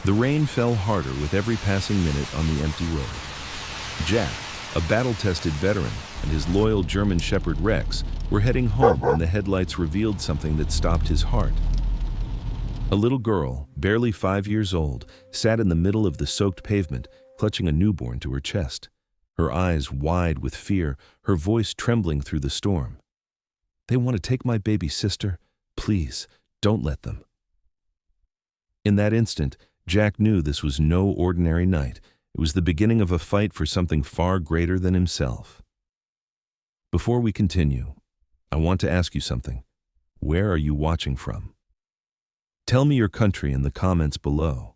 The rain fell harder with every passing minute on the empty road. Jack, a battle-tested veteran, and his loyal German Shepherd Rex were heading home when the headlights revealed something that stopped his heart. A little girl, barely 5 years old, sat in the middle of the soaked pavement, clutching a newborn to her chest. Her eyes wide with fear, her voice trembling through the storm. "They want to take my baby sister. Please, don't let them." In that instant, Jack knew this was no ordinary night. It was the beginning of a fight for something far greater than himself. Before we continue, I want to ask you something. Where are you watching from? Tell me your country in the comments below.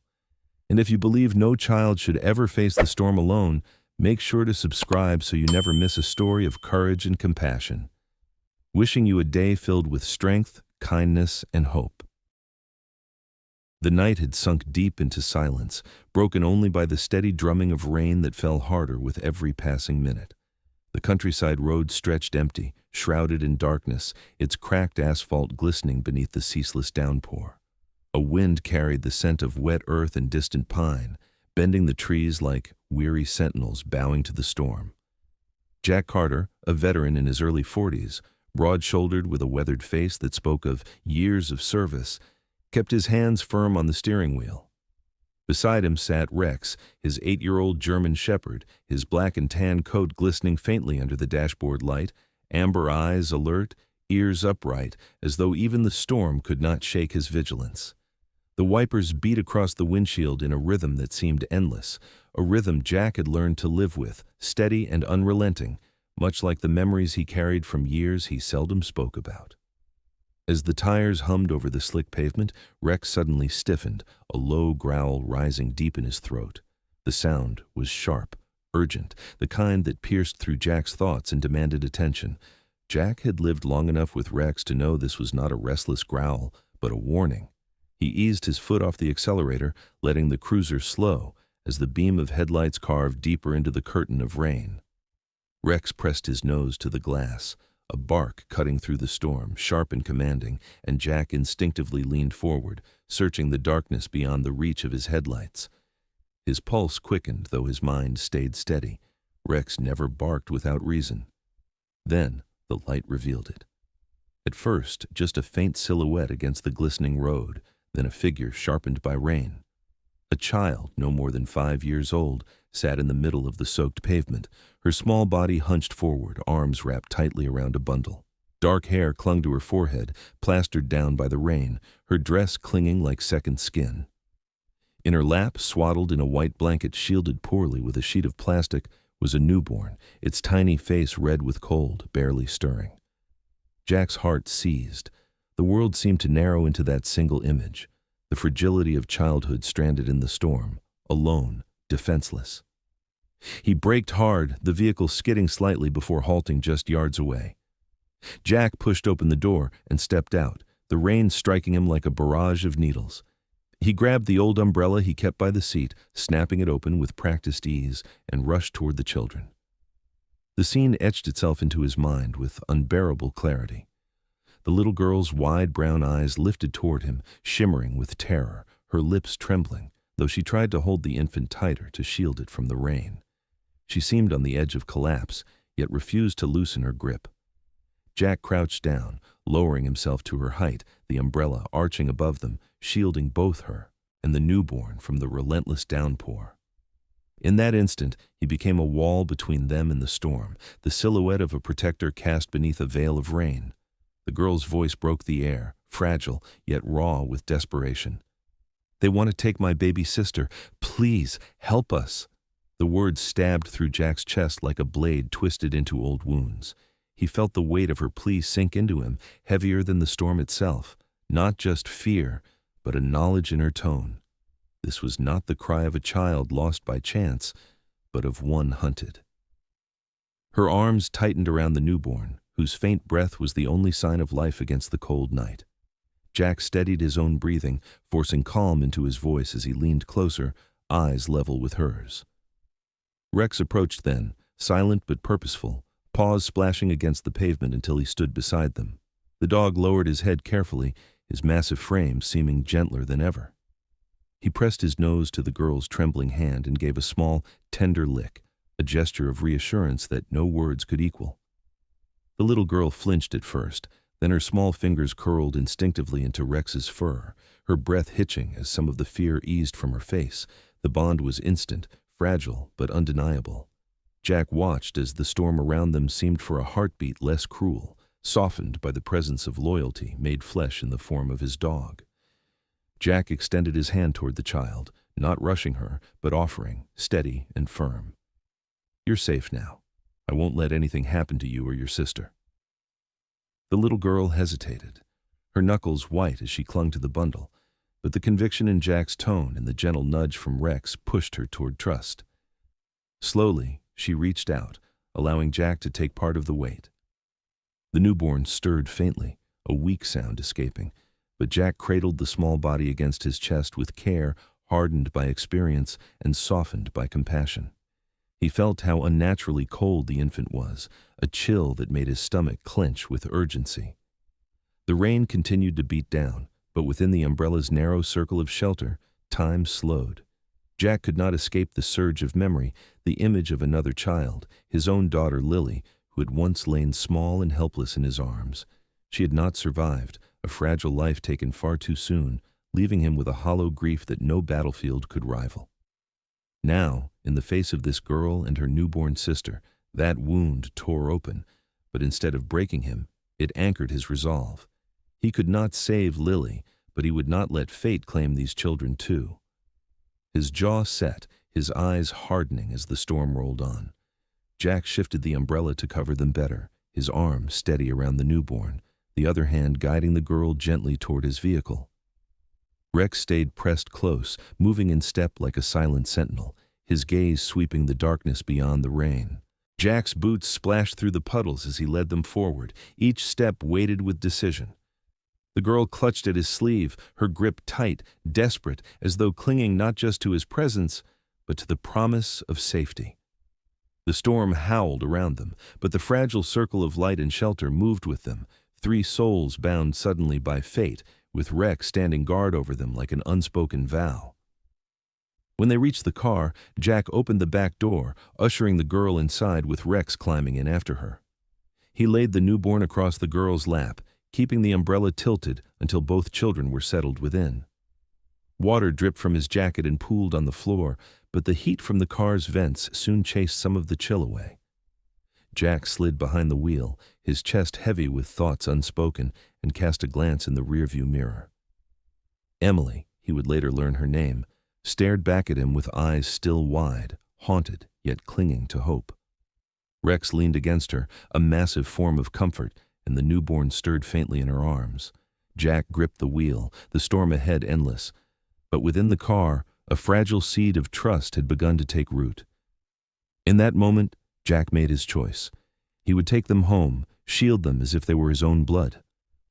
And if you believe no child should ever face the storm alone, make sure to subscribe so you never miss a story of courage and compassion. Wishing you a day filled with strength, kindness, and hope. The night had sunk deep into silence, broken only by the steady drumming of rain that fell harder with every passing minute. The countryside road stretched empty, shrouded in darkness, its cracked asphalt glistening beneath the ceaseless downpour. A wind carried the scent of wet earth and distant pine, bending the trees like weary sentinels bowing to the storm. Jack Carter, a veteran in his early 40s, broad-shouldered with a weathered face that spoke of years of service, kept his hands firm on the steering wheel. Beside him sat Rex, his 8-year-old German Shepherd, his black and tan coat glistening faintly under the dashboard light, amber eyes alert, ears upright, as though even the storm could not shake his vigilance. The wipers beat across the windshield in a rhythm that seemed endless, a rhythm Jack had learned to live with, steady and unrelenting, much like the memories he carried from years he seldom spoke about. As the tires hummed over the slick pavement, Rex suddenly stiffened, a low growl rising deep in his throat. The sound was sharp, urgent, the kind that pierced through Jack's thoughts and demanded attention. Jack had lived long enough with Rex to know this was not a restless growl, but a warning. He eased his foot off the accelerator, letting the cruiser slow as the beam of headlights carved deeper into the curtain of rain. Rex pressed his nose to the glass, a bark cutting through the storm, sharp and commanding, and Jack instinctively leaned forward, searching the darkness beyond the reach of his headlights. His pulse quickened, though his mind stayed steady. Rex never barked without reason. Then the light revealed it. At first, just a faint silhouette against the glistening road, then a figure sharpened by rain. A child, no more than 5 years old, sat in the middle of the soaked pavement, her small body hunched forward, arms wrapped tightly around a bundle. Dark hair clung to her forehead, plastered down by the rain, her dress clinging like second skin. In her lap, swaddled in a white blanket shielded poorly with a sheet of plastic, was a newborn, its tiny face red with cold, barely stirring. Jack's heart seized. The world seemed to narrow into that single image, the fragility of childhood stranded in the storm, alone, defenseless. He braked hard, the vehicle skidding slightly before halting just yards away. Jack pushed open the door and stepped out, the rain striking him like a barrage of needles. He grabbed the old umbrella he kept by the seat, snapping it open with practiced ease, and rushed toward the children. The scene etched itself into his mind with unbearable clarity. The little girl's wide brown eyes lifted toward him, shimmering with terror, her lips trembling, though she tried to hold the infant tighter to shield it from the rain. She seemed on the edge of collapse, yet refused to loosen her grip. Jack crouched down, lowering himself to her height, the umbrella arching above them, shielding both her and the newborn from the relentless downpour. In that instant, he became a wall between them and the storm, the silhouette of a protector cast beneath a veil of rain. The girl's voice broke the air, fragile, yet raw with desperation. "They want to take my baby sister. Please, help us." The words stabbed through Jack's chest like a blade twisted into old wounds. He felt the weight of her plea sink into him, heavier than the storm itself. Not just fear, but a knowledge in her tone. This was not the cry of a child lost by chance, but of one hunted. Her arms tightened around the newborn, whose faint breath was the only sign of life against the cold night. Jack steadied his own breathing, forcing calm into his voice as he leaned closer, eyes level with hers. Rex approached then, silent but purposeful, paws splashing against the pavement until he stood beside them. The dog lowered his head carefully, his massive frame seeming gentler than ever. He pressed his nose to the girl's trembling hand and gave a small, tender lick, a gesture of reassurance that no words could equal. The little girl flinched at first, then her small fingers curled instinctively into Rex's fur, her breath hitching as some of the fear eased from her face. The bond was instant, fragile, but undeniable. Jack watched as the storm around them seemed for a heartbeat less cruel, softened by the presence of loyalty made flesh in the form of his dog. Jack extended his hand toward the child, not rushing her, but offering, steady and firm. "You're safe now. I won't let anything happen to you or your sister." The little girl hesitated, her knuckles white as she clung to the bundle, but the conviction in Jack's tone and the gentle nudge from Rex pushed her toward trust. Slowly, she reached out, allowing Jack to take part of the weight. The newborn stirred faintly, a weak sound escaping, but Jack cradled the small body against his chest with care, hardened by experience and softened by compassion. He felt how unnaturally cold the infant was, a chill that made his stomach clench with urgency. The rain continued to beat down, but within the umbrella's narrow circle of shelter, time slowed. Jack could not escape the surge of memory, the image of another child, his own daughter Lily, who had once lain small and helpless in his arms. She had not survived, a fragile life taken far too soon, leaving him with a hollow grief that no battlefield could rival. Now, in the face of this girl and her newborn sister, that wound tore open, but instead of breaking him, it anchored his resolve. He could not save Lily, but he would not let fate claim these children too. His jaw set, his eyes hardening as the storm rolled on. Jack shifted the umbrella to cover them better, his arm steady around the newborn, the other hand guiding the girl gently toward his vehicle. Rex stayed pressed close, moving in step like a silent sentinel, his gaze sweeping the darkness beyond the rain. Jack's boots splashed through the puddles as he led them forward, each step weighted with decision. The girl clutched at his sleeve, her grip tight, desperate, as though clinging not just to his presence, but to the promise of safety. The storm howled around them, but the fragile circle of light and shelter moved with them, three souls bound suddenly by fate, with Rex standing guard over them like an unspoken vow. When they reached the car, Jack opened the back door, ushering the girl inside with Rex climbing in after her. He laid the newborn across the girl's lap, keeping the umbrella tilted until both children were settled within. Water dripped from his jacket and pooled on the floor, but the heat from the car's vents soon chased some of the chill away. Jack slid behind the wheel, his chest heavy with thoughts unspoken, and cast a glance in the rearview mirror. Emily, he would later learn her name, stared back at him with eyes still wide, haunted yet clinging to hope. Rex leaned against her, a massive form of comfort, and the newborn stirred faintly in her arms. Jack gripped the wheel, the storm ahead endless. But within the car, a fragile seed of trust had begun to take root. In that moment, Jack made his choice. He would take them home, shield them as if they were his own blood.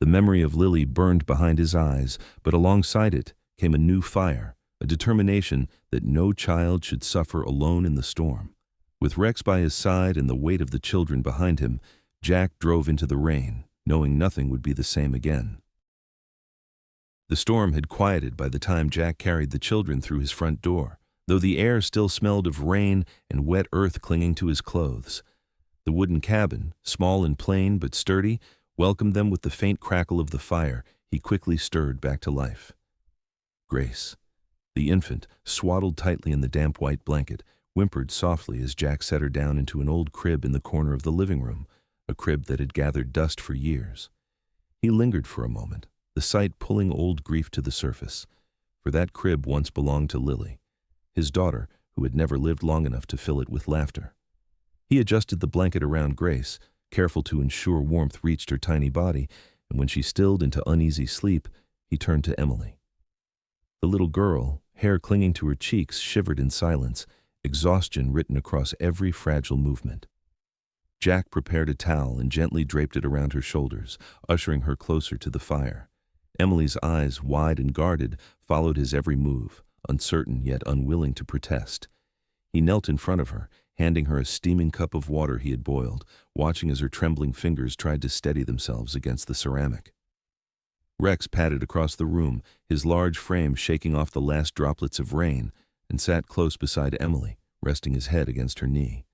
The memory of Lily burned behind his eyes, but alongside it came a new fire, a determination that no child should suffer alone in the storm. With Rex by his side and the weight of the children behind him, Jack drove into the rain, knowing nothing would be the same again. The storm had quieted by the time Jack carried the children through his front door, though the air still smelled of rain and wet earth clinging to his clothes. The wooden cabin, small and plain but sturdy, welcomed them with the faint crackle of the fire he quickly stirred back to life. Grace, the infant, swaddled tightly in the damp white blanket, whimpered softly as Jack set her down into an old crib in the corner of the living room, a crib that had gathered dust for years. He lingered for a moment, the sight pulling old grief to the surface, for that crib once belonged to Lily, his daughter, who had never lived long enough to fill it with laughter. He adjusted the blanket around Grace, careful to ensure warmth reached her tiny body, and when she stilled into uneasy sleep, he turned to Emily. The little girl, hair clinging to her cheeks, shivered in silence, exhaustion written across every fragile movement. Jack prepared a towel and gently draped it around her shoulders, ushering her closer to the fire. Emily's eyes, wide and guarded, followed his every move, uncertain yet unwilling to protest. He knelt in front of her, handing her a steaming cup of water he had boiled, watching as her trembling fingers tried to steady themselves against the ceramic. Rex padded across the room, his large frame shaking off the last droplets of rain, and sat close beside Emily, resting his head against her knee.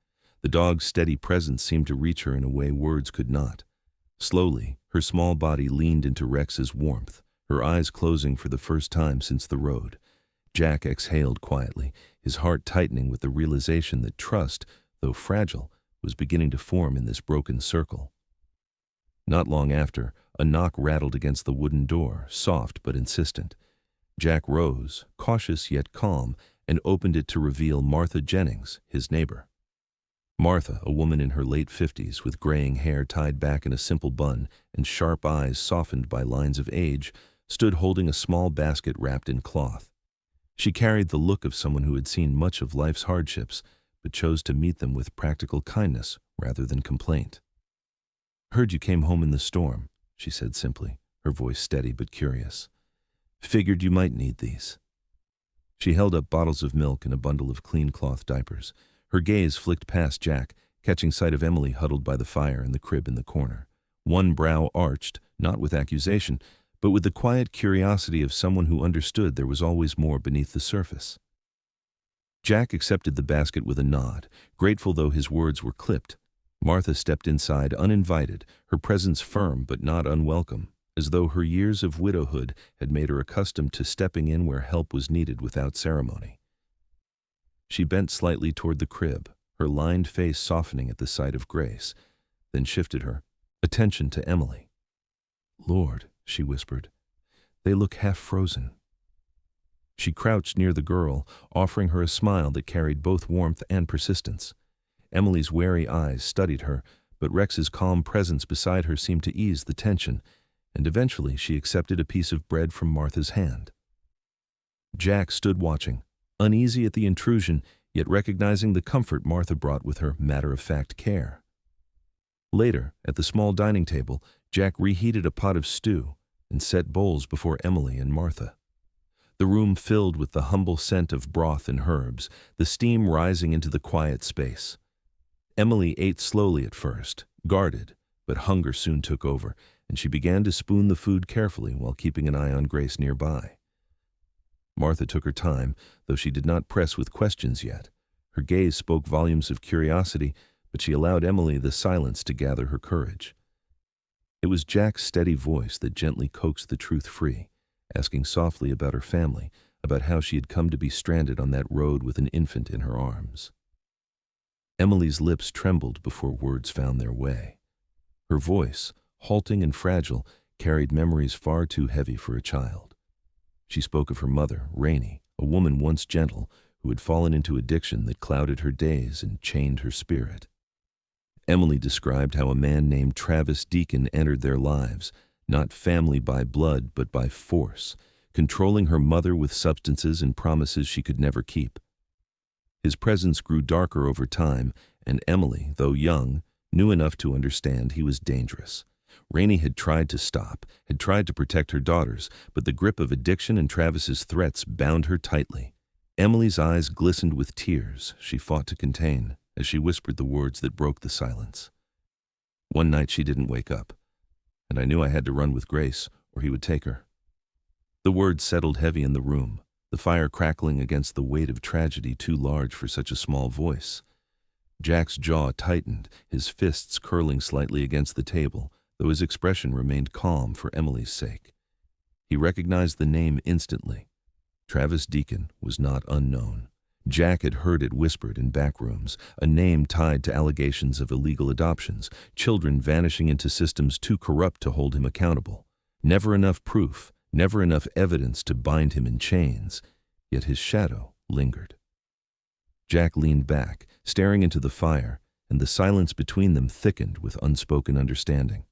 The dog's steady presence seemed to reach her in a way words could not. Slowly, her small body leaned into Rex's warmth, her eyes closing for the first time since the road. Jack exhaled quietly, his heart tightening with the realization that trust, though fragile, was beginning to form in this broken circle. Not long after, a knock rattled against the wooden door, soft but insistent. Jack rose, cautious yet calm, and opened it to reveal Martha Jennings, his neighbor. Martha, a woman in her late 50s with graying hair tied back in a simple bun and sharp eyes softened by lines of age, stood holding a small basket wrapped in cloth. She carried the look of someone who had seen much of life's hardships, but chose to meet them with practical kindness rather than complaint. "Heard you came home in the storm," she said simply, her voice steady but curious. "Figured you might need these." She held up bottles of milk and a bundle of clean cloth diapers. Her gaze flicked past Jack, catching sight of Emily huddled by the fire in the crib in the corner. One brow arched, not with accusation, but with the quiet curiosity of someone who understood there was always more beneath the surface. Jack accepted the basket with a nod, grateful though his words were clipped. Martha stepped inside uninvited, her presence firm but not unwelcome, as though her years of widowhood had made her accustomed to stepping in where help was needed without ceremony. She bent slightly toward the crib, her lined face softening at the sight of Grace, then shifted her attention to Emily. "Lord," she whispered, "they look half frozen." She crouched near the girl, offering her a smile that carried both warmth and persistence. Emily's wary eyes studied her, but Rex's calm presence beside her seemed to ease the tension, and eventually she accepted a piece of bread from Martha's hand. Jack stood watching, uneasy at the intrusion, yet recognizing the comfort Martha brought with her matter-of-fact care. Later, at the small dining table, Jack reheated a pot of stew and set bowls before Emily and Martha. The room filled with the humble scent of broth and herbs, the steam rising into the quiet space. Emily ate slowly at first, guarded, but hunger soon took over, and she began to spoon the food carefully while keeping an eye on Grace nearby. Martha took her time, though she did not press with questions yet. Her gaze spoke volumes of curiosity, but she allowed Emily the silence to gather her courage. It was Jack's steady voice that gently coaxed the truth free, asking softly about her family, about how she had come to be stranded on that road with an infant in her arms. Emily's lips trembled before words found their way. Her voice, halting and fragile, carried memories far too heavy for a child. She spoke of her mother, Rainey, a woman once gentle, who had fallen into addiction that clouded her days and chained her spirit. Emily described how a man named Travis Deacon entered their lives, not family by blood but by force, controlling her mother with substances and promises she could never keep. His presence grew darker over time, and Emily, though young, knew enough to understand he was dangerous. Rainey had tried to stop, had tried to protect her daughters, but the grip of addiction and Travis's threats bound her tightly. Emily's eyes glistened with tears she fought to contain as she whispered the words that broke the silence. One night she didn't wake up, and I knew I had to run with Grace or he would take her. The words settled heavy in the room, the fire crackling against the weight of tragedy too large for such a small voice. Jack's jaw tightened, his fists curling slightly against the table, though his expression remained calm for Emily's sake. He recognized the name instantly. Travis Deacon was not unknown. Jack had heard it whispered in back rooms, a name tied to allegations of illegal adoptions, children vanishing into systems too corrupt to hold him accountable. Never enough proof, never enough evidence to bind him in chains, yet his shadow lingered. Jack leaned back, staring into the fire, and the silence between them thickened with unspoken understanding.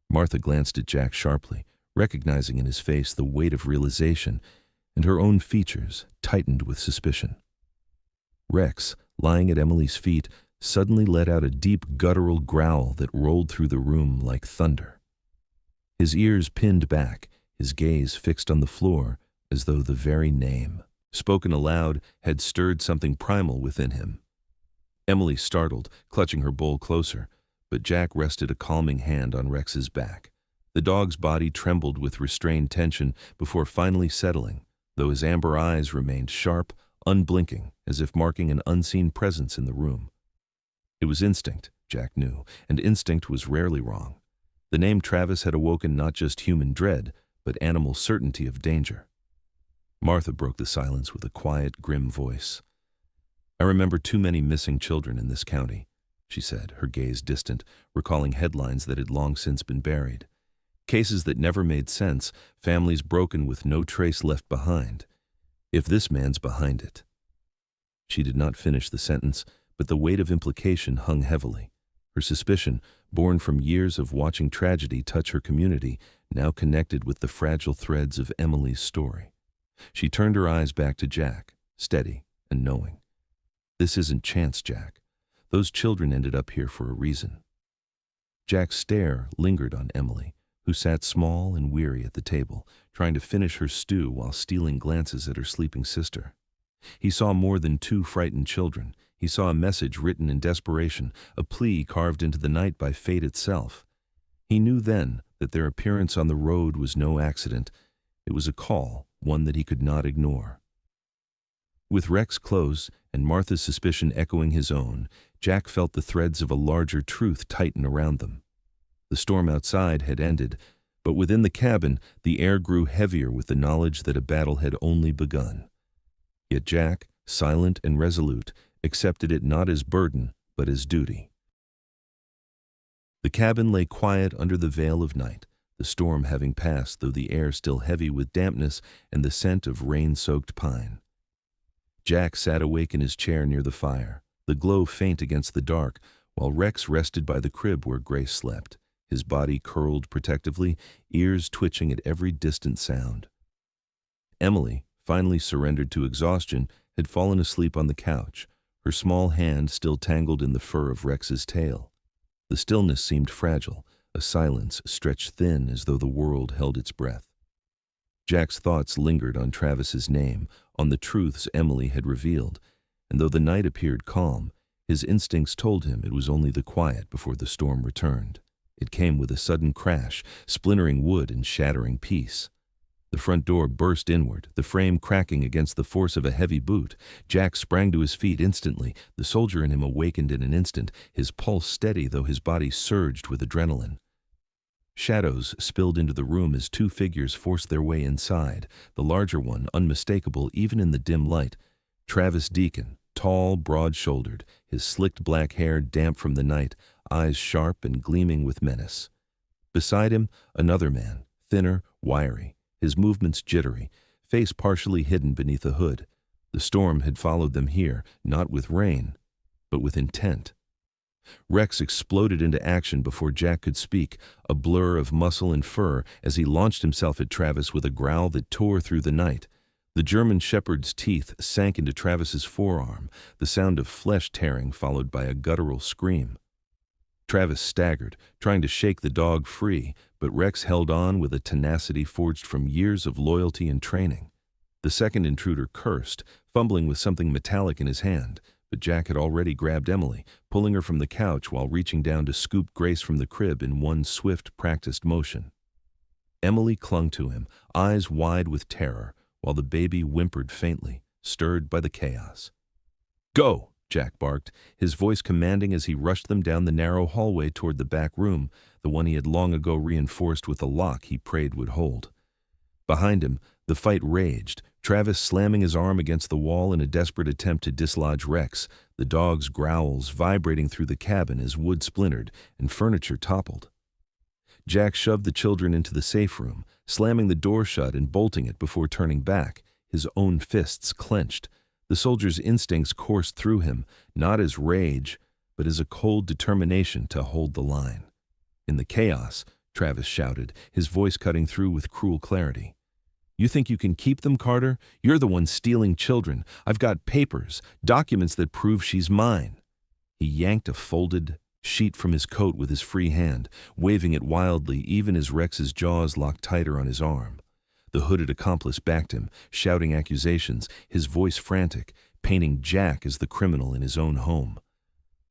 Martha glanced at Jack sharply, recognizing in his face the weight of realization, and her own features tightened with suspicion. Rex, lying at Emily's feet, suddenly let out a deep guttural growl that rolled through the room like thunder. His ears pinned back, his gaze fixed on the floor, as though the very name, spoken aloud, had stirred something primal within him. Emily startled, clutching her bowl closer, but Jack rested a calming hand on Rex's back. The dog's body trembled with restrained tension before finally settling, though his amber eyes remained sharp, unblinking, as if marking an unseen presence in the room. It was instinct, Jack knew, and instinct was rarely wrong. The name Travis had awoken not just human dread, but animal certainty of danger. Martha broke the silence with a quiet, grim voice. "I remember too many missing children in this county," she said, her gaze distant, recalling headlines that had long since been buried. Cases that never made sense, families broken with no trace left behind. If this man's behind it. She did not finish the sentence, but the weight of implication hung heavily. Her suspicion, born from years of watching tragedy touch her community, now connected with the fragile threads of Emily's story. She turned her eyes back to Jack, steady and knowing. "This isn't chance, Jack. Those children ended up here for a reason." Jack's stare lingered on Emily, who sat small and weary at the table, trying to finish her stew while stealing glances at her sleeping sister. He saw more than two frightened children. He saw a message written in desperation, a plea carved into the night by fate itself. He knew then that their appearance on the road was no accident. It was a call, one that he could not ignore. With Rex close and Martha's suspicion echoing his own, Jack felt the threads of a larger truth tighten around them. The storm outside had ended, but within the cabin, the air grew heavier with the knowledge that a battle had only begun. Yet Jack, silent and resolute, accepted it not as burden, but as duty. The cabin lay quiet under the veil of night, the storm having passed, though the air still heavy with dampness and the scent of rain-soaked pine. Jack sat awake in his chair near the fire, the glow faint against the dark, while Rex rested by the crib where Grace slept, his body curled protectively, ears twitching at every distant sound. Emily, finally surrendered to exhaustion, had fallen asleep on the couch, her small hand still tangled in the fur of Rex's tail. The stillness seemed fragile, a silence stretched thin as though the world held its breath. Jack's thoughts lingered on Travis's name, on the truths Emily had revealed, and though the night appeared calm, his instincts told him it was only the quiet before the storm returned. It came with a sudden crash, splintering wood and shattering peace. The front door burst inward, the frame cracking against the force of a heavy boot. Jack sprang to his feet instantly. The soldier in him awakened in an instant, his pulse steady though his body surged with adrenaline. Shadows spilled into the room as two figures forced their way inside, the larger one unmistakable even in the dim light. Travis Deacon, tall, broad-shouldered, his slicked black hair damp from the night, eyes sharp and gleaming with menace. Beside him, another man, thinner, wiry, his movements jittery, face partially hidden beneath a hood. The storm had followed them here, not with rain, but with intent. Rex exploded into action before Jack could speak, a blur of muscle and fur as he launched himself at Travis with a growl that tore through the night. The German shepherd's teeth sank into Travis's forearm, the sound of flesh tearing followed by a guttural scream. Travis staggered, trying to shake the dog free, but Rex held on with a tenacity forged from years of loyalty and training. The second intruder cursed, fumbling with something metallic in his hand, but Jack had already grabbed Emily, pulling her from the couch while reaching down to scoop Grace from the crib in one swift, practiced motion. Emily clung to him, eyes wide with terror, while the baby whimpered faintly, stirred by the chaos. "Go!" Jack barked, his voice commanding as he rushed them down the narrow hallway toward the back room, the one he had long ago reinforced with a lock he prayed would hold. Behind him, the fight raged, Travis slamming his arm against the wall in a desperate attempt to dislodge Rex, the dog's growls vibrating through the cabin as wood splintered and furniture toppled. Jack shoved the children into the safe room, slamming the door shut and bolting it before turning back, his own fists clenched. The soldier's instincts coursed through him, not as rage, but as a cold determination to hold the line. In the chaos, Travis shouted, his voice cutting through with cruel clarity. "You think you can keep them, Carter? You're the one stealing children. I've got papers, documents that prove she's mine." He yanked a folded sheet from his coat with his free hand, waving it wildly even as Rex's jaws locked tighter on his arm. The hooded accomplice backed him, shouting accusations, his voice frantic, painting Jack as the criminal in his own home.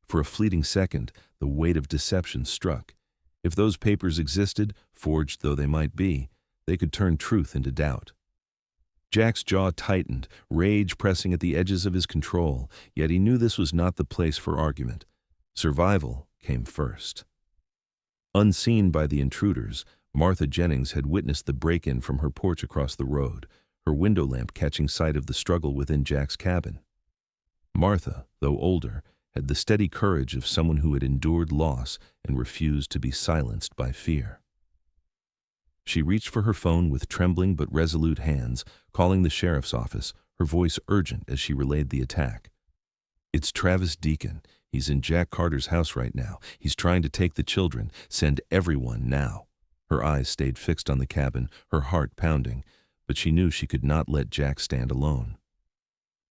For a fleeting second, the weight of deception struck. If those papers existed, forged though they might be, they could turn truth into doubt. Jack's jaw tightened, rage pressing at the edges of his control, yet he knew this was not the place for argument. Survival came first. Unseen by the intruders, Martha Jennings had witnessed the break-in from her porch across the road, her window lamp catching sight of the struggle within Jack's cabin. Martha, though older, had the steady courage of someone who had endured loss and refused to be silenced by fear. She reached for her phone with trembling but resolute hands, calling the sheriff's office, her voice urgent as she relayed the attack. "It's Travis Deacon. He's in Jack Carter's house right now. He's trying to take the children. Send everyone now." Her eyes stayed fixed on the cabin, her heart pounding, but she knew she could not let Jack stand alone.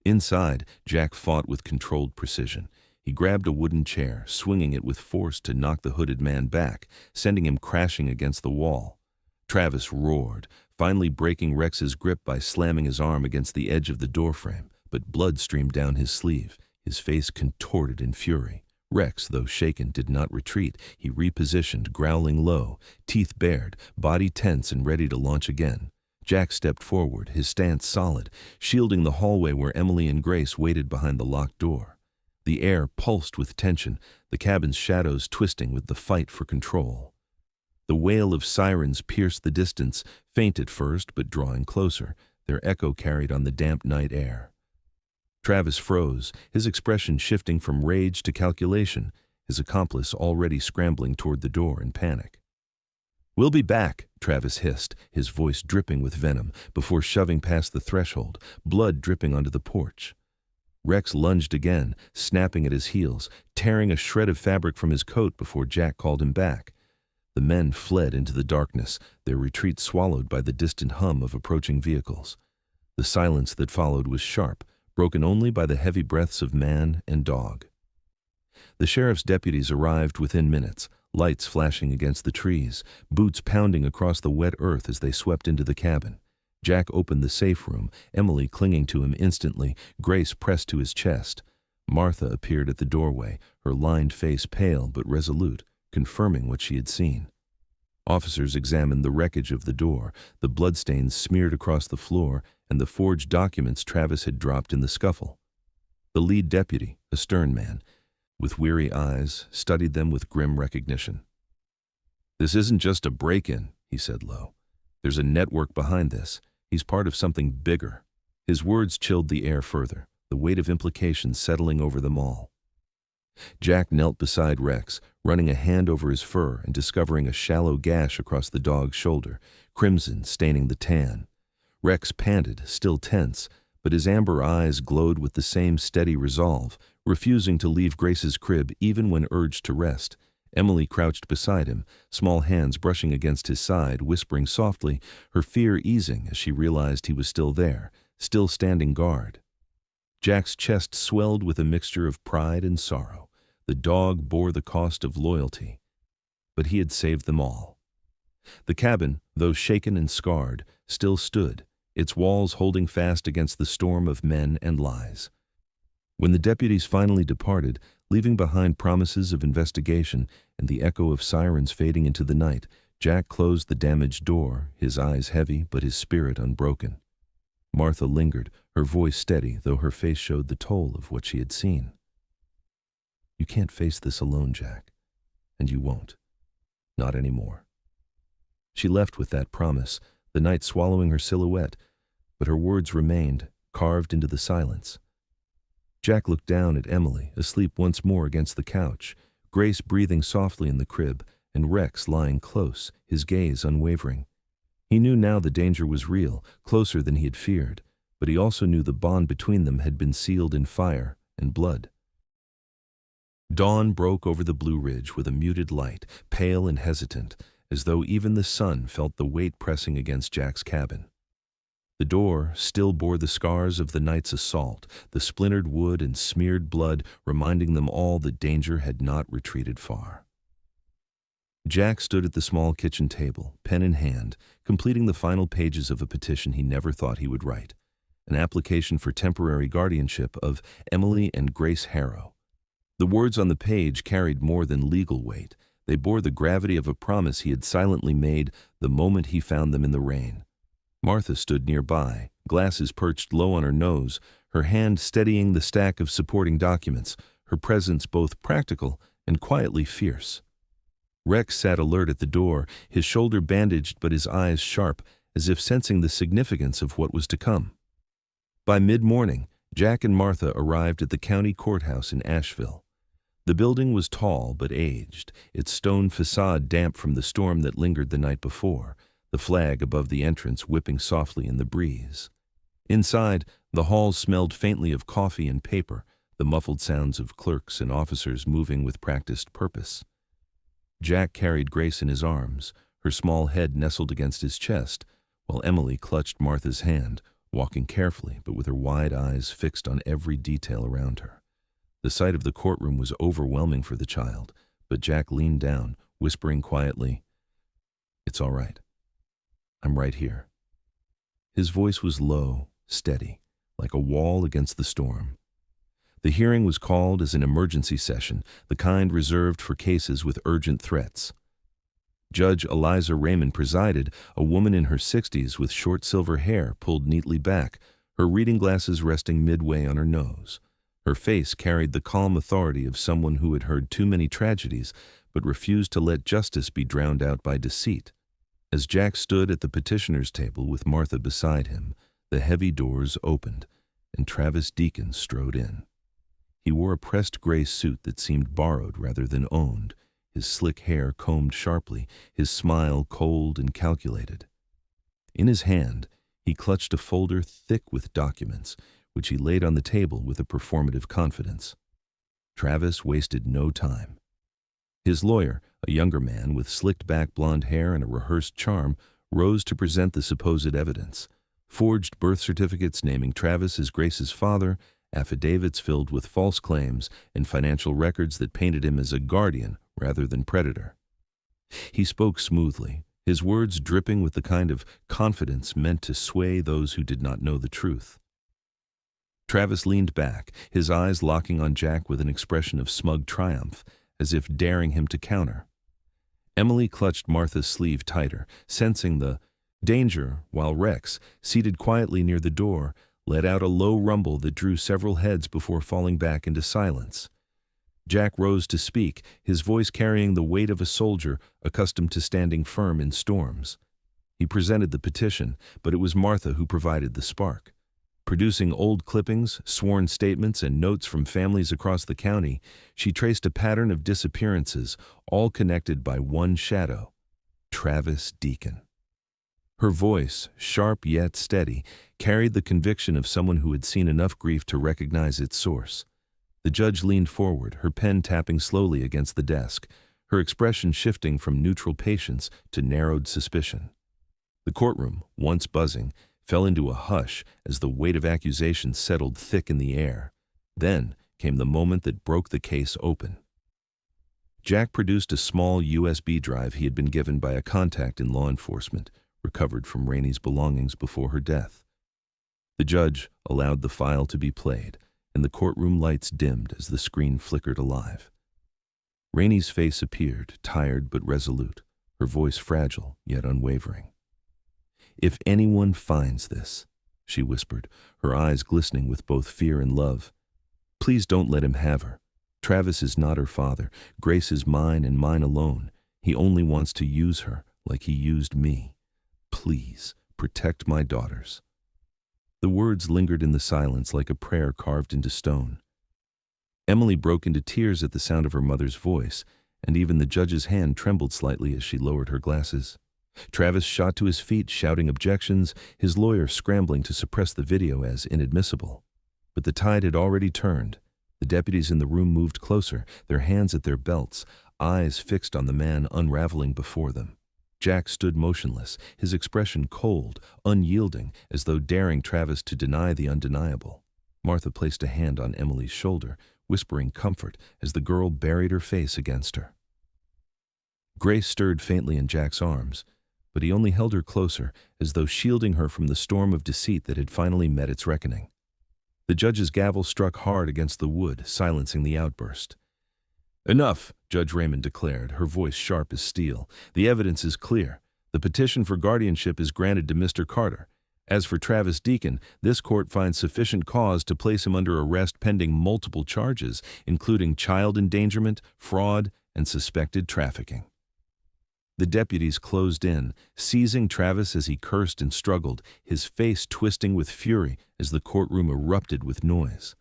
Inside, Jack fought with controlled precision. He grabbed a wooden chair, swinging it with force to knock the hooded man back, sending him crashing against the wall. Travis roared, finally breaking Rex's grip by slamming his arm against the edge of the doorframe, but blood streamed down his sleeve, his face contorted in fury. Rex, though shaken, did not retreat. He repositioned, growling low, teeth bared, body tense and ready to launch again. Jack stepped forward, his stance solid, shielding the hallway where Emily and Grace waited behind the locked door. The air pulsed with tension, the cabin's shadows twisting with the fight for control. The wail of sirens pierced the distance, faint at first but drawing closer, their echo carried on the damp night air. Travis froze, his expression shifting from rage to calculation, his accomplice already scrambling toward the door in panic. "We'll be back," Travis hissed, his voice dripping with venom, before shoving past the threshold, blood dripping onto the porch. Rex lunged again, snapping at his heels, tearing a shred of fabric from his coat before Jack called him back. The men fled into the darkness, their retreat swallowed by the distant hum of approaching vehicles. The silence that followed was sharp, broken only by the heavy breaths of man and dog. The sheriff's deputies arrived within minutes, lights flashing against the trees, boots pounding across the wet earth as they swept into the cabin. Jack opened the safe room, Emily clinging to him instantly, Grace pressed to his chest. Martha appeared at the doorway, her lined face pale but resolute, confirming what she had seen. Officers examined the wreckage of the door, the bloodstains smeared across the floor, and the forged documents Travis had dropped in the scuffle. The lead deputy, a stern man, with weary eyes, studied them with grim recognition. "This isn't just a break-in," he said low. "There's a network behind this. He's part of something bigger." His words chilled the air further, the weight of implications settling over them all. Jack knelt beside Rex, running a hand over his fur and discovering a shallow gash across the dog's shoulder, crimson staining the tan. Rex panted, still tense, but his amber eyes glowed with the same steady resolve, refusing to leave Grace's crib even when urged to rest. Emily crouched beside him, small hands brushing against his side, whispering softly, her fear easing as she realized he was still there, still standing guard. Jack's chest swelled with a mixture of pride and sorrow. The dog bore the cost of loyalty, but he had saved them all. The cabin, though shaken and scarred, still stood, its walls holding fast against the storm of men and lies. When the deputies finally departed, leaving behind promises of investigation and the echo of sirens fading into the night, Jack closed the damaged door, his eyes heavy but his spirit unbroken. Martha lingered, her voice steady, though her face showed the toll of what she had seen. "You can't face this alone, Jack, and you won't. Not anymore." She left with that promise, the night swallowing her silhouette, but her words remained, carved into the silence. Jack looked down at Emily, asleep once more against the couch, Grace breathing softly in the crib, and Rex lying close, his gaze unwavering. He knew now the danger was real, closer than he had feared, but he also knew the bond between them had been sealed in fire and blood. Dawn broke over the Blue Ridge with a muted light, pale and hesitant, as though even the sun felt the weight pressing against Jack's cabin. The door still bore the scars of the night's assault, the splintered wood and smeared blood reminding them all that danger had not retreated far. Jack stood at the small kitchen table, pen in hand, completing the final pages of a petition he never thought he would write, an application for temporary guardianship of Emily and Grace Harrow. The words on the page carried more than legal weight. They bore the gravity of a promise he had silently made the moment he found them in the rain. Martha stood nearby, glasses perched low on her nose, her hand steadying the stack of supporting documents, her presence both practical and quietly fierce. Rex sat alert at the door, his shoulder bandaged but his eyes sharp, as if sensing the significance of what was to come. By mid-morning, Jack and Martha arrived at the county courthouse in Asheville. The building was tall but aged, its stone facade damp from the storm that lingered the night before, the flag above the entrance whipping softly in the breeze. Inside, the halls smelled faintly of coffee and paper, the muffled sounds of clerks and officers moving with practiced purpose. Jack carried Grace in his arms, her small head nestled against his chest, while Emily clutched Martha's hand, walking carefully but with her wide eyes fixed on every detail around her. The sight of the courtroom was overwhelming for the child, but Jack leaned down, whispering quietly, "It's all right. I'm right here." His voice was low, steady, like a wall against the storm. The hearing was called as an emergency session, the kind reserved for cases with urgent threats. Judge Eliza Raymond presided, a woman in her 60s with short silver hair pulled neatly back, her reading glasses resting midway on her nose. Her face carried the calm authority of someone who had heard too many tragedies but refused to let justice be drowned out by deceit. As Jack stood at the petitioner's table with Martha beside him, the heavy doors opened, and Travis Deacon strode in. He wore a pressed gray suit that seemed borrowed rather than owned, his slick hair combed sharply, his smile cold and calculated. In his hand, he clutched a folder thick with documents, which he laid on the table with a performative confidence. Travis wasted no time. His lawyer, a younger man with slicked-back blonde hair and a rehearsed charm, rose to present the supposed evidence. Forged birth certificates naming Travis as Grace's father, affidavits filled with false claims, and financial records that painted him as a guardian rather than predator. He spoke smoothly, his words dripping with the kind of confidence meant to sway those who did not know the truth. Travis leaned back, his eyes locking on Jack with an expression of smug triumph, as if daring him to counter. Emily clutched Martha's sleeve tighter, sensing the danger, while Rex, seated quietly near the door, let out a low rumble that drew several heads before falling back into silence. Jack rose to speak, his voice carrying the weight of a soldier accustomed to standing firm in storms. He presented the petition, but it was Martha who provided the spark. Producing old clippings, sworn statements, and notes from families across the county, she traced a pattern of disappearances, all connected by one shadow: Travis Deacon. Her voice, sharp yet steady, carried the conviction of someone who had seen enough grief to recognize its source. The judge leaned forward, her pen tapping slowly against the desk, her expression shifting from neutral patience to narrowed suspicion. The courtroom, once buzzing, fell into a hush as the weight of accusation settled thick in the air. Then came the moment that broke the case open. Jack produced a small USB drive he had been given by a contact in law enforcement, recovered from Rainey's belongings before her death. The judge allowed the file to be played, and the courtroom lights dimmed as the screen flickered alive. Rainey's face appeared, tired but resolute, her voice fragile yet unwavering. "If anyone finds this," she whispered, her eyes glistening with both fear and love, "please don't let him have her. Travis is not her father. Grace is mine and mine alone. He only wants to use her like he used me. Please, protect my daughters." The words lingered in the silence like a prayer carved into stone. Emily broke into tears at the sound of her mother's voice, and even the judge's hand trembled slightly as she lowered her glasses. Travis shot to his feet, shouting objections, his lawyer scrambling to suppress the video as inadmissible. But the tide had already turned. The deputies in the room moved closer, their hands at their belts, eyes fixed on the man unraveling before them. Jack stood motionless, his expression cold, unyielding, as though daring Travis to deny the undeniable. Martha placed a hand on Emily's shoulder, whispering comfort as the girl buried her face against her. Grace stirred faintly in Jack's arms, but he only held her closer, as though shielding her from the storm of deceit that had finally met its reckoning. The judge's gavel struck hard against the wood, silencing the outburst. Enough, Judge Raymond declared, her voice sharp as steel. The evidence is clear. The petition for guardianship is granted to Mr. Carter. As for Travis Deacon, this court finds sufficient cause to place him under arrest pending multiple charges, including child endangerment, fraud, and suspected trafficking. The deputies closed in, seizing Travis as he cursed and struggled, his face twisting with fury as the courtroom erupted with noise.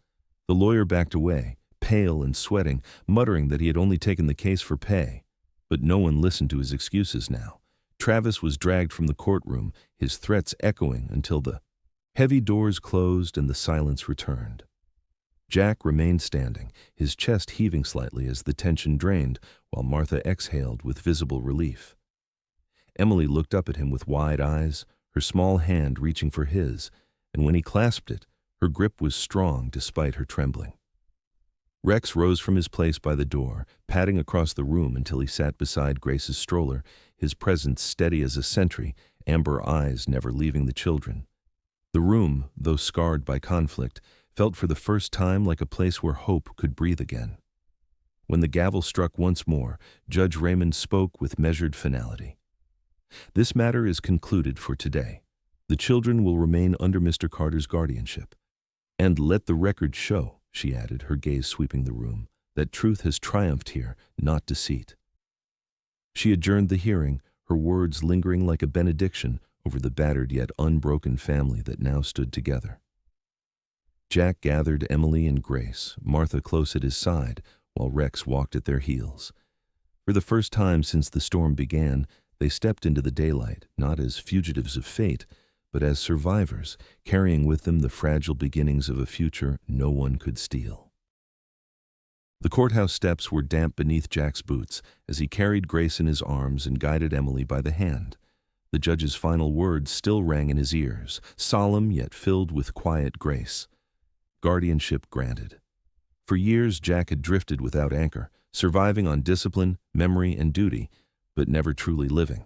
The lawyer backed away, pale and sweating, muttering that he had only taken the case for pay. But no one listened to his excuses now. Travis was dragged from the courtroom, his threats echoing until the heavy doors closed and the silence returned. Jack remained standing, his chest heaving slightly as the tension drained, while Martha exhaled with visible relief. Emily looked up at him with wide eyes, her small hand reaching for his, and when he clasped it, her grip was strong despite her trembling. Rex rose from his place by the door, padding across the room until he sat beside Grace's stroller, his presence steady as a sentry, amber eyes never leaving the children. The room, though scarred by conflict, felt for the first time like a place where hope could breathe again. When the gavel struck once more, Judge Raymond spoke with measured finality. This matter is concluded for today. The children will remain under Mr. Carter's guardianship. And let the record show, she added, her gaze sweeping the room, that truth has triumphed here, not deceit. She adjourned the hearing, her words lingering like a benediction over the battered yet unbroken family that now stood together. Jack gathered Emily and Grace, Martha close at his side, while Rex walked at their heels. For the first time since the storm began, they stepped into the daylight, not as fugitives of fate, but as survivors, carrying with them the fragile beginnings of a future no one could steal. The courthouse steps were damp beneath Jack's boots as he carried Grace in his arms and guided Emily by the hand. The judge's final words still rang in his ears, solemn yet filled with quiet grace. Guardianship granted. For years Jack had drifted without anchor, surviving on discipline, memory, and duty, but never truly living.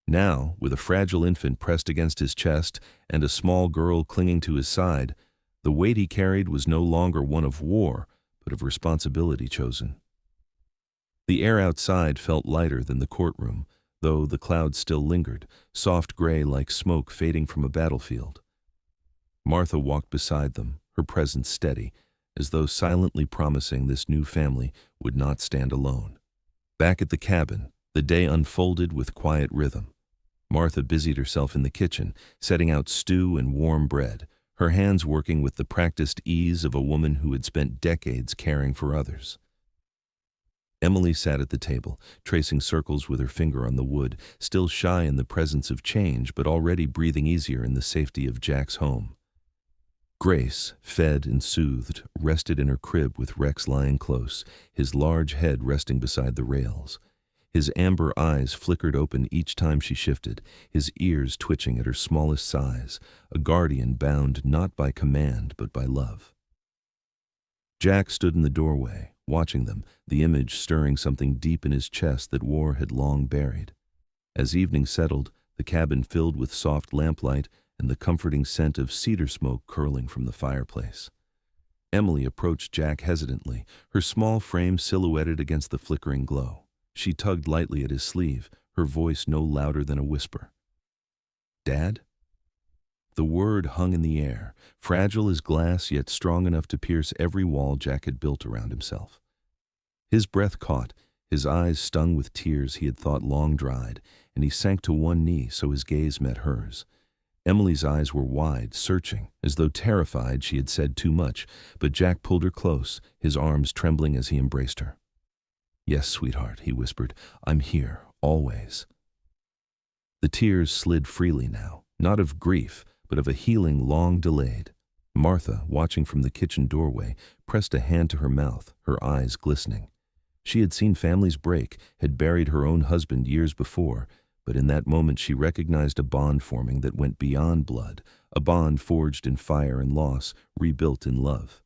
Now, with a fragile infant pressed against his chest and a small girl clinging to his side, the weight he carried was no longer one of war, but of responsibility chosen. The air outside felt lighter than the courtroom, though the clouds still lingered, soft gray like smoke fading from a battlefield. Martha walked beside them, her presence steady, as though silently promising this new family would not stand alone. Back at the cabin, the day unfolded with quiet rhythm. Martha busied herself in the kitchen, setting out stew and warm bread, her hands working with the practiced ease of a woman who had spent decades caring for others. Emily sat at the table, tracing circles with her finger on the wood, still shy in the presence of change but already breathing easier in the safety of Jack's home. Grace, fed and soothed, rested in her crib with Rex lying close, his large head resting beside the rails. His amber eyes flickered open each time she shifted, his ears twitching at her smallest sighs, a guardian bound not by command but by love. Jack stood in the doorway, watching them, the image stirring something deep in his chest that war had long buried. As evening settled, the cabin filled with soft lamplight and the comforting scent of cedar smoke curling from the fireplace. Emily approached Jack hesitantly, her small frame silhouetted against the flickering glow. She tugged lightly at his sleeve, her voice no louder than a whisper. "Dad?" The word hung in the air, fragile as glass yet strong enough to pierce every wall Jack had built around himself. His breath caught, his eyes stung with tears he had thought long dried, and he sank to one knee so his gaze met hers. Emily's eyes were wide, searching, as though terrified she had said too much, but Jack pulled her close, his arms trembling as he embraced her. "Yes, sweetheart," he whispered. "I'm here, always." The tears slid freely now, not of grief, but of a healing long delayed. Martha, watching from the kitchen doorway, pressed a hand to her mouth, her eyes glistening. She had seen families break, had buried her own husband years before, but in that moment she recognized a bond forming that went beyond blood, a bond forged in fire and loss, rebuilt in love.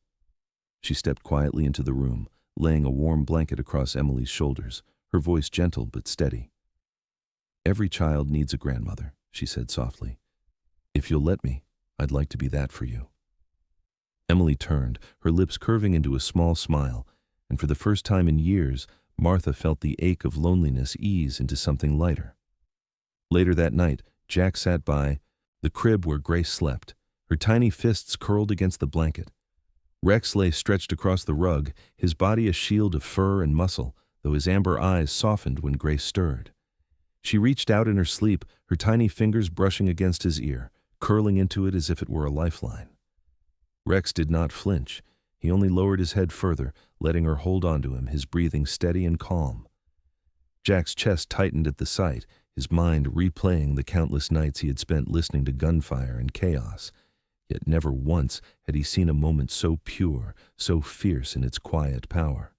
She stepped quietly into the room, laying a warm blanket across Emily's shoulders, her voice gentle but steady. "Every child needs a grandmother," she said softly. "If you'll let me, I'd like to be that for you." Emily turned, her lips curving into a small smile, and for the first time in years, Martha felt the ache of loneliness ease into something lighter. Later that night, Jack sat by the crib where Grace slept, her tiny fists curled against the blanket. Rex lay stretched across the rug, his body a shield of fur and muscle, though his amber eyes softened when Grace stirred. She reached out in her sleep, her tiny fingers brushing against his ear, curling into it as if it were a lifeline. Rex did not flinch. He only lowered his head further, letting her hold onto him, his breathing steady and calm. Jack's chest tightened at the sight, his mind replaying the countless nights he had spent listening to gunfire and chaos. Yet never once had he seen a moment so pure, so fierce in its quiet power.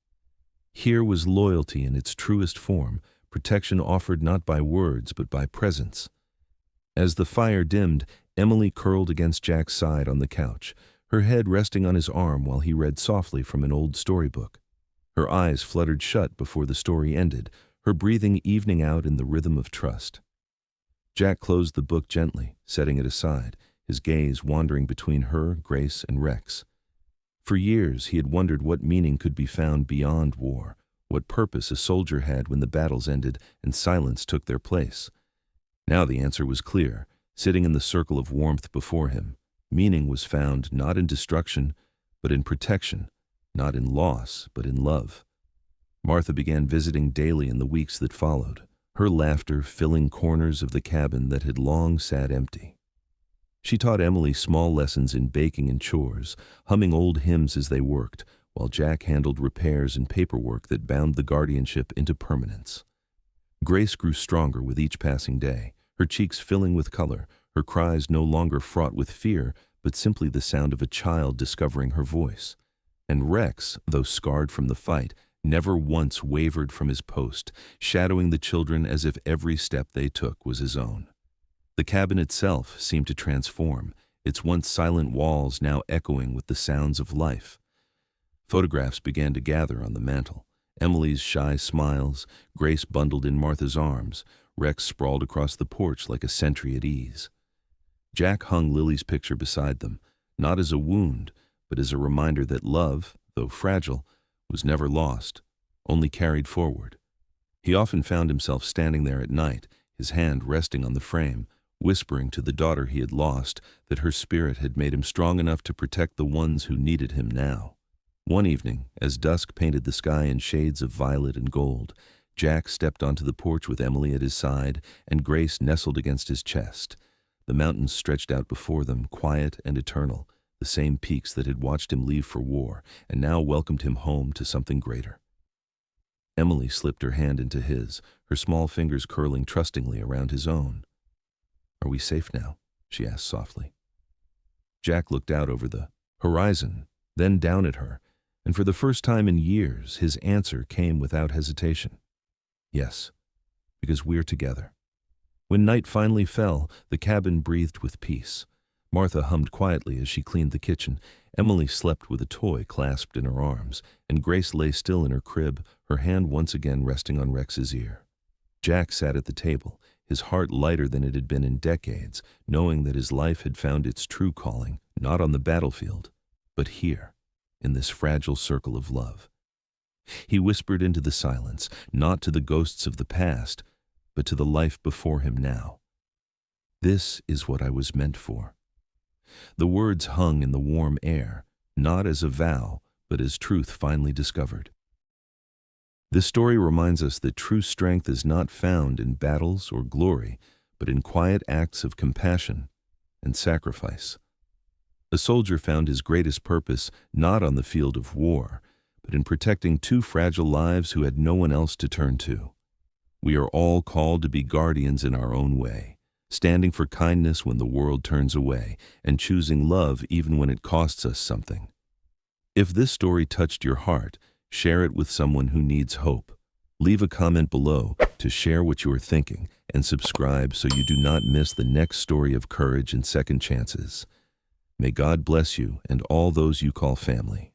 Here was loyalty in its truest form, protection offered not by words but by presence. As the fire dimmed, Emily curled against Jack's side on the couch, her head resting on his arm while he read softly from an old storybook. Her eyes fluttered shut before the story ended, her breathing evening out in the rhythm of trust. Jack closed the book gently, setting it aside, his gaze wandering between her, Grace, and Rex. For years he had wondered what meaning could be found beyond war, what purpose a soldier had when the battles ended and silence took their place. Now the answer was clear, sitting in the circle of warmth before him. Meaning was found not in destruction, but in protection, not in loss, but in love. Martha began visiting daily in the weeks that followed, her laughter filling corners of the cabin that had long sat empty. She taught Emily small lessons in baking and chores, humming old hymns as they worked, while Jack handled repairs and paperwork that bound the guardianship into permanence. Grace grew stronger with each passing day, her cheeks filling with color, her cries no longer fraught with fear, but simply the sound of a child discovering her voice. And Rex, though scarred from the fight, never once wavered from his post, shadowing the children as if every step they took was his own. The cabin itself seemed to transform, its once silent walls now echoing with the sounds of life. Photographs began to gather on the mantel. Emily's shy smiles, Grace bundled in Martha's arms, Rex sprawled across the porch like a sentry at ease. Jack hung Lily's picture beside them, not as a wound, but as a reminder that love, though fragile, was never lost, only carried forward. He often found himself standing there at night, his hand resting on the frame, whispering to the daughter he had lost that her spirit had made him strong enough to protect the ones who needed him now. One evening, as dusk painted the sky in shades of violet and gold, Jack stepped onto the porch with Emily at his side and Grace nestled against his chest. The mountains stretched out before them, quiet and eternal, the same peaks that had watched him leave for war and now welcomed him home to something greater. Emily slipped her hand into his, her small fingers curling trustingly around his own. "Are we safe now?" she asked softly. Jack looked out over the horizon, then down at her, and for the first time in years, his answer came without hesitation. "Yes, because we're together." When night finally fell, the cabin breathed with peace. Martha hummed quietly as she cleaned the kitchen. Emily slept with a toy clasped in her arms, and Grace lay still in her crib, her hand once again resting on Rex's ear. Jack sat at the table, his heart lighter than it had been in decades, knowing that his life had found its true calling, not on the battlefield, but here, in this fragile circle of love. He whispered into the silence, not to the ghosts of the past, but to the life before him now. "This is what I was meant for." The words hung in the warm air, not as a vow, but as truth finally discovered. This story reminds us that true strength is not found in battles or glory, but in quiet acts of compassion and sacrifice. A soldier found his greatest purpose not on the field of war, but in protecting two fragile lives who had no one else to turn to. We are all called to be guardians in our own way, standing for kindness when the world turns away, and choosing love even when it costs us something. If this story touched your heart, share it with someone who needs hope. Leave a comment below to share what you are thinking, and subscribe so you do not miss the next story of courage and second chances. May God bless you and all those you call family.